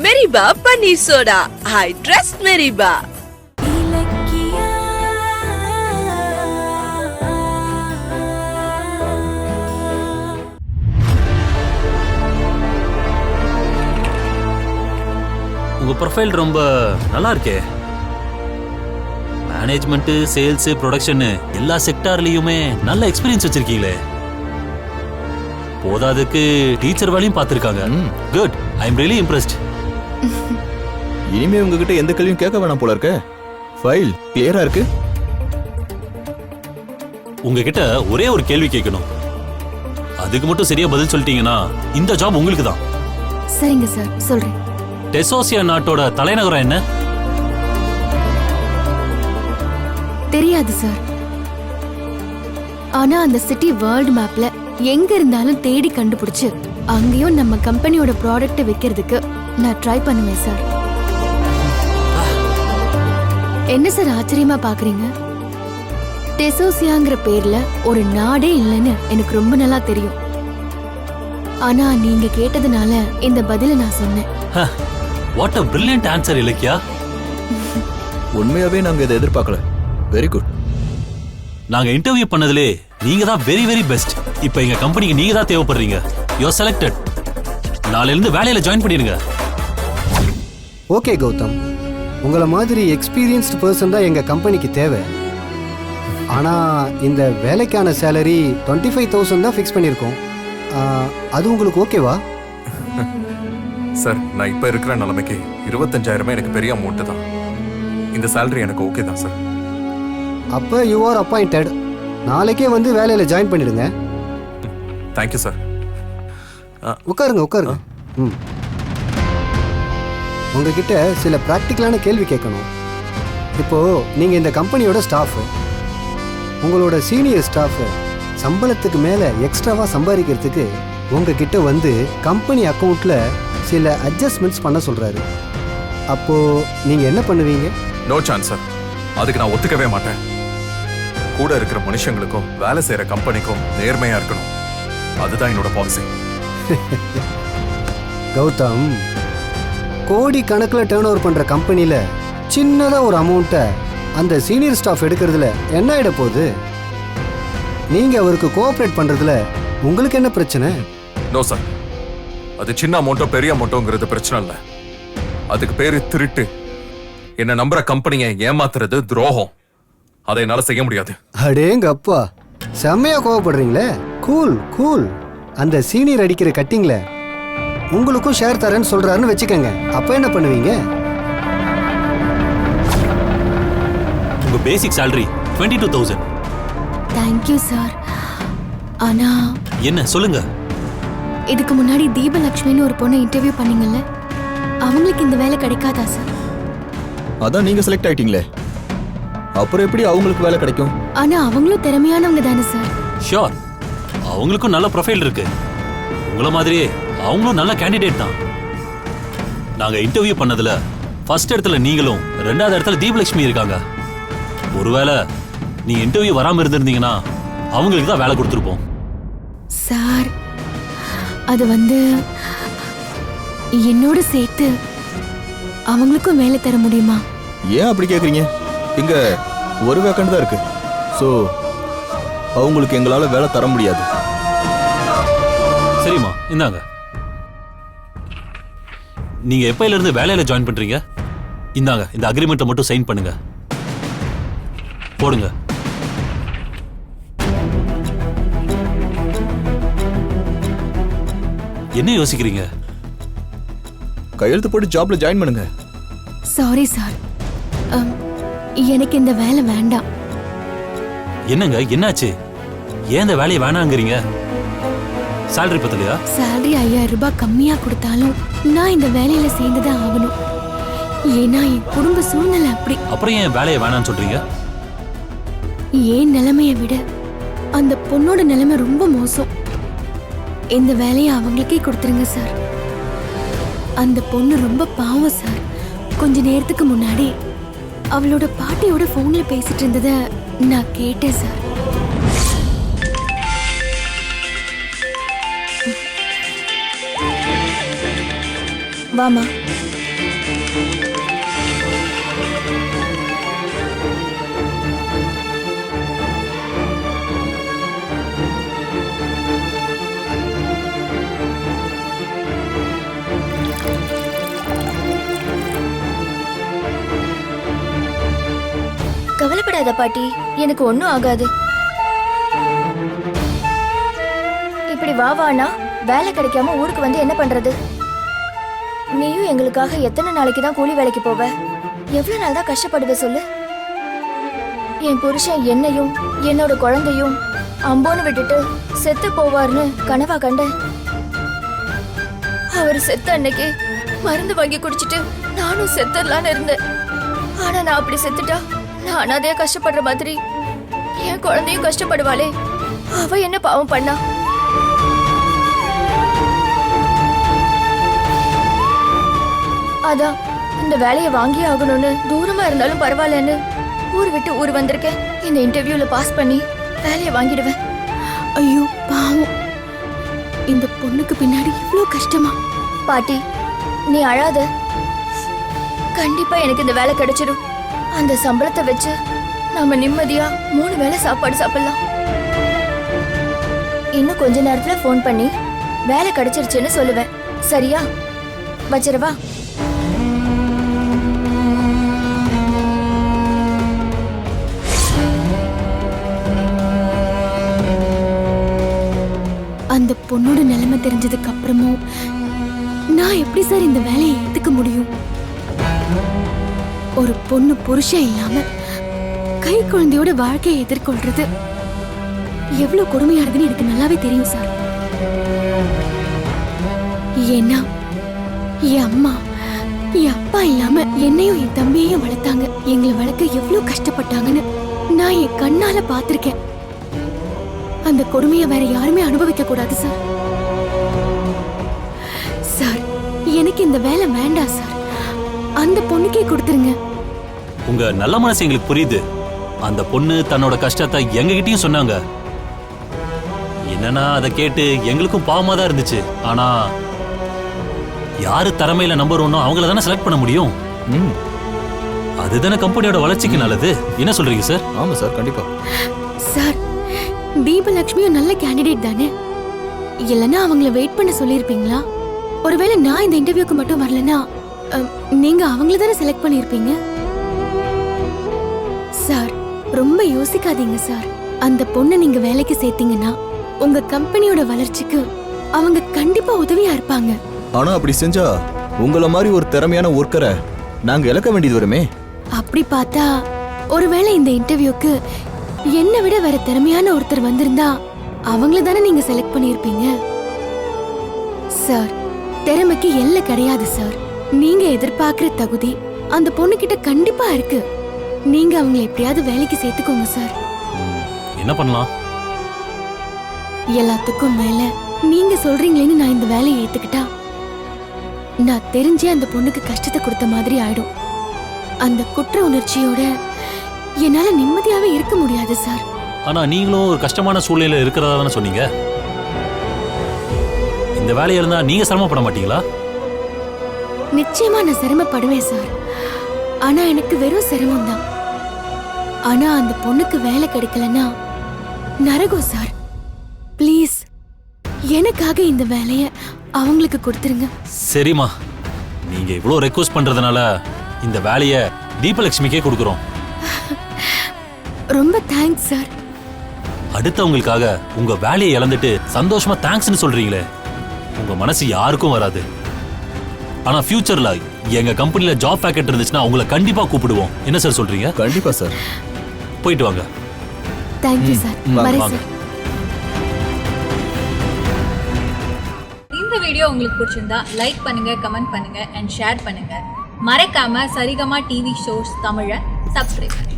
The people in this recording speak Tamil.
மெரிபா பன்னீர் சோடா. I trust மெரிபா. உங்க ப்ரொஃபைல் ரொம்ப நல்லா இருக்கே. மேனேஜ்மெண்ட், சேல்ஸ், ப்ரொடக்ஷன் எல்லா செக்டார்லயுமே நல்ல எக்ஸ்பீரியன்ஸ் வச்சிருக்கீங்களே. போதாதுக்கு டீச்சர் வேலையும் பார்த்திருக்காங்க. Good. I am really impressed. இனிமே உங்ககிட்ட எந்த கேள்வியும் கேட்க வேணாம் போல இருக்க. ஃபைல் கிளியரா இருக்கு. உங்ககிட்ட ஒரே ஒரு கேள்வி கேட்கணும். அதுக்கு மட்டும் சரியா பதில் சொல்லிட்டீங்கன்னா இந்த ஜாப் உங்களுக்கு தான். சரிங்க சார், சொல்றேன். டெசோசியா நாட்டோட தலைநகரம் என்ன? தெரியாது சார். ஆனா அந்த சிட்டி வேர்ல்ட் மேப்ல எங்க இருந்தாலும் தேடி கண்டுபிடிச்சு அங்கேயும் நம்ம கம்பெனியோட ப்ராடக்ட் விக்கிறதுக்கு நான் ட்ரை பண்ணுவேன் சார். என்ன சார் ஆச்சரியமா பாக்குறீங்க? டெசோசியாங்கிற பேர்ல ஒரு நாடே இல்லைன்னு எனக்கு ரொம்ப நல்லா தெரியும். ஆனா நீங்க கேட்டதுனால இந்த பதில நான் சொன்னேன். What a brilliant answer Ilakkiya. உண்மையாவே நாங்க இதை எதிர்பார்க்கல. Very good. நாங்க இன்டர்வியூ பண்ணதுலே நீங்க தான் வெரி வெரி பெஸ்ட். இப்போ எங்க கம்பெனிக்கு நீங்க தான் தேவைப்படுறீங்க. You are selected. நாளைல இருந்து வேலையில ஜாயின் பண்ணிடுங்க. ஓகே கௌதம், உங்களை மாதிரி எக்ஸ்பீரியன்ஸ்டு பர்சன் தான் எங்க கம்பெனிக்கு தேவை. ஆனா இந்த வேலைக்கான சேலரி 25,000 தான் ஃபிக்ஸ் பண்ணியிருக்கோம். அது உங்களுக்கு ஓகேவா? சார், நான் இப்போ இருக்கிற நிலைமைக்கு 25,000 எனக்கு பெரிய அமௌண்ட் தான். இந்த சேலரி எனக்கு ஓகே தான் சார். அப்போ யூ ஆர் அப்பாயிண்டட். நாளைக்கே வந்து வேலையில் ஜாயின் பண்ணிடுங்க. Thank you sir. உட்காருங்க உட்காருங்க. உங்ககிட்ட சில ப்ராக்டிக்கலான கேள்வி கேட்கணும். இப்போது நீங்கள் இந்த கம்பெனியோட ஸ்டாஃபு. உங்களோட சீனியர் ஸ்டாஃபு சம்பளத்துக்கு மேலே எக்ஸ்ட்ராவாக சம்பாதிக்கிறதுக்கு உங்ககிட்ட வந்து கம்பெனி அக்கௌண்ட்டில் சில அட்ஜஸ்ட்மெண்ட்ஸ் பண்ண சொல்கிறாரு. அப்போது நீங்கள் என்ன பண்ணுவீங்க? No chance sir. அதுக்கு நான் ஒத்துக்கவே மாட்டேன். கூட இருக்கிற மனுஷங்களுக்கும் வேலை செய்யற கம்பெனிக்கும் நேர்மையா இருக்கணும். அதுதான் என்னோட பாலிசி. கௌதம், கோடி கணக்கில் டேர்ன் ஓவர் பண்ற கம்பெனியில சின்னதா ஒரு அமௌண்ட்டை அந்த சீனியர் ஸ்டாஃப் எடுக்கிறதுல என்ன ஆயிட போகுது? நீங்க அவருக்கு கோஆபரேட் பண்றதுல உங்களுக்கு என்ன பிரச்சனை? நோ சார், அது சின்ன அமௌண்ட்டோ பெரிய அமௌண்ட்டோங்கிறது பிரச்சனை இல்லை. அதுக்கு பேரு திருட்டு. என்ன நம்புற கம்பெனியை ஏமாத்துறது துரோகம். அதை என்னால செய்ய முடியாது. அடேங்க அப்பா, செம்மையா கோவப்படுறீங்களே. Cool cool. அந்த சீனியர் அடிக்கிற கட்டிங்ல உங்களுக்கும் ஷேர் தரேன்னு சொல்றாருன்னு வச்சுக்கோங்க. அப்ப என்ன பண்ணுவீங்க? உங்க பேசிக் salary 22,000. Thank you sir. ஆனா என்ன சொல்லுங்க? இதுக்கு முன்னாடி தீபலட்சுமின்னு ஒரு பொண்ணை இன்டர்வியூ பண்ணீங்கல்ல, அவங்களுக்கு இந்த வேலை கிடைக்காதா சார்? அதான் நீங்க செலக்ட் ஆயிட்டீங்களே, அப்புறம் எப்படி அவங்களுக்கு வேலை கிடைக்கும்? ஆனா அவங்களும் திறமையானவங்க தானே சார்? ஷியோர். அவங்களுக்கும் நல்ல ப்ரொஃபைல் இருக்கு. உங்கள மாதிரியே அவங்களும் நல்ல கேண்டிடேட் தான். நாங்க இன்டர்வியூ பண்ணதுல ஃபர்ஸ்ட் இடத்துல நீங்களும், ரெண்டாவது இடத்துல தீபலட்சுமி இருக்காங்க. ஒருவேளை நீ இன்டர்வியூ வராம இருந்திருந்தீங்கன்னா அவங்களுக்கு தான் வேலை கொடுத்துருப்போம். சார், அது வந்து என்னோட சேர்த்து அவங்களுக்கும் வேலை தர முடியுமா? ஏன் அப்படி கேக்குறீங்க? இங்க ஒரு வேக்கண்ட் தான் இருக்கு. ஸோ அவங்களுக்கு எங்களால வேலை தர முடியாது. சரிம்மா, இந்தாங்க. நீங்க எப்பையில இருந்து வேலையில ஜாயின் பண்றீங்க? இந்தாங்க, இந்த அக்ரிமெண்ட்டை மட்டும் சைன் பண்ணுங்க. போடுங்க. என்ன யோசிக்கிறீங்க? கையெழுத்து போட்டு ஜாப்ல ஜாயின் பண்ணுங்க. சாரி சார், எனக்கு இந்த வேலை வேண்டாம். என்னங்க, என்னாச்சு? ஏன் இந்த வேலையை வேணாங்கிறீங்க? salary பத்தலையா? salary 5,000 ரூபாய் கம்மியா கொடுத்தாலும் நான் இந்த வேலையில சேர்ந்துதான் ஆகணும். ஏன்னா என் குடும்ப சூழ்நிலை அப்படி. அப்புறம் ஏன் வேலையை வேணான்னு சொல்றீங்க? ஏன் நிலைமையை விட அந்த பொண்ணோட நிலைமை ரொம்ப மோசம். இந்த வேலையை அவங்களுக்கே கொடுத்துருங்க சார். அந்த பொண்ணு ரொம்ப பாவம் சார். கொஞ்ச நேரத்துக்கு முன்னாடி அவளோட பாட்டியோட போன்ல பேசிட்டு இருந்தத நான் கேட்டேன் சார். வாமா. கவலைப்படாத பாட்டி, எனக்கு ஒன்னும் ஆகாது. இப்படி வானா வேலை கிடைக்காம ஊருக்கு வந்து என்ன பண்றது? நீயும் எங்களுக்காக எத்தனை நாளைக்கு தான் கூலி வேலைக்கு போவ? எவ்வளவு நாள் தான் கஷ்டப்படுவ சொல்லு? என் புருஷன் என்னையும் என்னோட குழந்தையும் அம்போன்னு விட்டுட்டு செத்து போவார்னு கனவா கண்டேன். அவர் செத்த அன்னைக்கு மருந்து வாங்கி குடிச்சிட்டு நானும் செத்துடலான்னு இருந்தேன். ஆனா நான் அப்படி செத்துட்டா நான் அனாதையா கஷ்டப்படுற மாதிரி என் குழந்தையும் கஷ்டப்படுவாளே. அவ என்ன பாவம் பண்ணா? அதான் இந்த வேலையை வாங்கி ஆகணும்னு தூரமா இருந்தாலும் பரவாயில்லன்னு ஊர் விட்டு ஊர் வந்திருக்கேன். இந்த இன்டர்வியூல பாஸ் பண்ணி வேலையை வாங்கிடுவேன். ஐயோ பாவம், இந்த பொண்ணுக்கு பின்னாடி இவ்ளோ கஷ்டமா? பாட்டி நீ அழாத. கண்டிப்பா எனக்கு இந்த வேலை கிடைச்சிடும். அந்த சம்பளத்தை வச்சு நாம நிம்மதியா 3 வேளை சாப்பாடு சாப்பிடலாம். இன்னும் கொஞ்ச நேரத்துல ஃபோன் பண்ணி வேலை கிடைச்சிருச்சுன்னு சொல்லுவேன். சரியா? வச்சிரவா? அந்த பொண்ணோட நிலைமை தெரிஞ்சதுக்கு அப்புறமும் நான் எப்படி சார் இந்த வேலையை ஏத்துக்க முடியும்? ஒரு பொண்ணு புருஷன் இல்லாம கை குழந்தையோட வாழ்க்கையை எதிர்கொள்றது எவ்வளவு கொடுமையானதுன்னு எனக்கு நல்லாவே தெரியும் சார். ஏன்னா என் அம்மா என் அப்பா இல்லாம என்னையும் என் தம்பியையும் வளர்த்தாங்க. எங்களை வளர்க்க எவ்வளவு கஷ்டப்பட்டாங்கன்னு நான் என் கண்ணால பாத்திருக்கேன். அந்த கொடுமையை வேற யாருமே அனுபவிக்க கூடாது சார். சார் எனக்கு இந்த வேலை வேண்டாம் சார். அந்த பொண்ணுக்கே கொடுத்துருங்க. உங்க நல்ல மனசு எங்களுக்கு புரியுது. அந்த பொண்ணு தன்னோட கஷ்டத்தை எங்ககிட்டயும் சொன்னாங்க. என்னன்னா அதை கேட்டு எங்களுக்கும் பாவமா தான் இருந்துச்சு. ஆனா யாரு திறமையில நம்பர் 1 அவங்கள தானே செலக்ட் பண்ண முடியும். அதுதானே கம்பெனியோட வளர்ச்சிக்கு நல்லது. என்ன சொல்றீங்க சார்? ஆமா சார், கண்டிப்பா. சார் தீபலட்சுமியும் நல்ல கேண்டிடேட் தானே? இல்லைன்னா அவங்கள வெயிட் பண்ண சொல்லியிருப்பீங்களா? ஒருவேளை நான் இந்த இன்டர்வியூக்கு மட்டும் வரலன்னா நீங்க அவங்கள தானே செலக்ட் பண்ணிருப்பீங்க. சார் ரொம்ப யோசிக்காதீங்க சார். அந்த பொண்ணை நீங்க வேலைக்கு சேர்த்தீங்கன்னா உங்க கம்பெனியோட வளர்ச்சிக்கு அவங்க கண்டிப்பா உதவியா இருப்பாங்க. ஆனா அப்படி செஞ்சா உங்களை மாதிரி ஒரு திறமையான ஒர்க்கரை நாங்க இழக்க வேண்டியது வருமே. அப்படி பார்த்தா ஒருவேளை இந்த இன்டர்வியூக்கு என்னை விட வேற திறமையான ஒருத்தர் வந்திருந்தா அவங்கள தானே நீங்க செலக்ட் பண்ணிருப்பீங்க. சார் திறமைக்கு எல்லை கிடையாது சார். நீங்க எதிர்பார்க்கிற தகுதி அந்த பொண்ணு கிட்ட கண்டிப்பா இருக்கு. நீங்க அவங்களை எப்படியாவது வேலைக்கு சேர்த்துக்கோங்க சார். என்ன பண்ணலாம்? எல்லாத்துக்கும் மேல நீங்க சொல்றீங்களேன்னு நான் இந்த வேலையை ஏத்துக்கிட்டா நான் தெரிஞ்சே அந்த பொண்ணுக்கு கஷ்டத்தை கொடுத்த மாதிரி ஆயிடும். அந்த குற்ற உணர்ச்சியோட என்னால நிம்மதியாவே இருக்க முடியாது சார். ஆனா நீங்களும் ஒரு கஷ்டமான சூழ்நிலையில இருக்கிறதா தானே சொன்னீங்க. இந்த வேலையா இருந்தா நீங்க சிரமப்பட மாட்டீங்களா? நிச்சயமா நான் சிரமப்படுவேன் சார். ஆனா எனக்கு வெறும் சிரமம் தான். ஆனா அந்த பொண்ணுக்கு வேலை கிடைக்கலன்னா நரகம் சார். ப்ளீஸ் எனக்காக இந்த வேலைய அவங்களுக்கு கொடுத்துருங்க. சரிம்மா, நீங்க இவ்வளவு ரெக்வஸ்ட் பண்றதுனால இந்த வேலைய தீபலட்சுமிக்கே கொடுக்குறோம். ரொம்ப தேங்க்ஸ் சார். அடுத்தவங்களுக்காக உங்க வேலையை இழந்துட்டு சந்தோஷமா தேங்க்ஸ்னு சொல்றீங்களே, உங்க மனசு யாருக்கும் வராது. ஆனா ஃபியூச்சர்ல எங்க கம்பெனில ஜாப் பேக்கெட் இருந்துச்சுன்னா உங்களை கண்டிப்பா கூப்பிடுவோம். என்ன சார் சொல்றீங்க? கண்டிப்பா சார். போயிட்டு வாங்க. Thank you sir. வரேன் சார். இந்த வீடியோ உங்களுக்கு பிடிச்சிருந்தா லைக் பண்ணுங்க, கமெண்ட் பண்ணுங்க அண்ட் ஷேர் பண்ணுங்க. மறக்காம சரிகமா டிவி ஷோஸ் தமிழை சப்ஸ்கிரைப் பண்ணுங்க.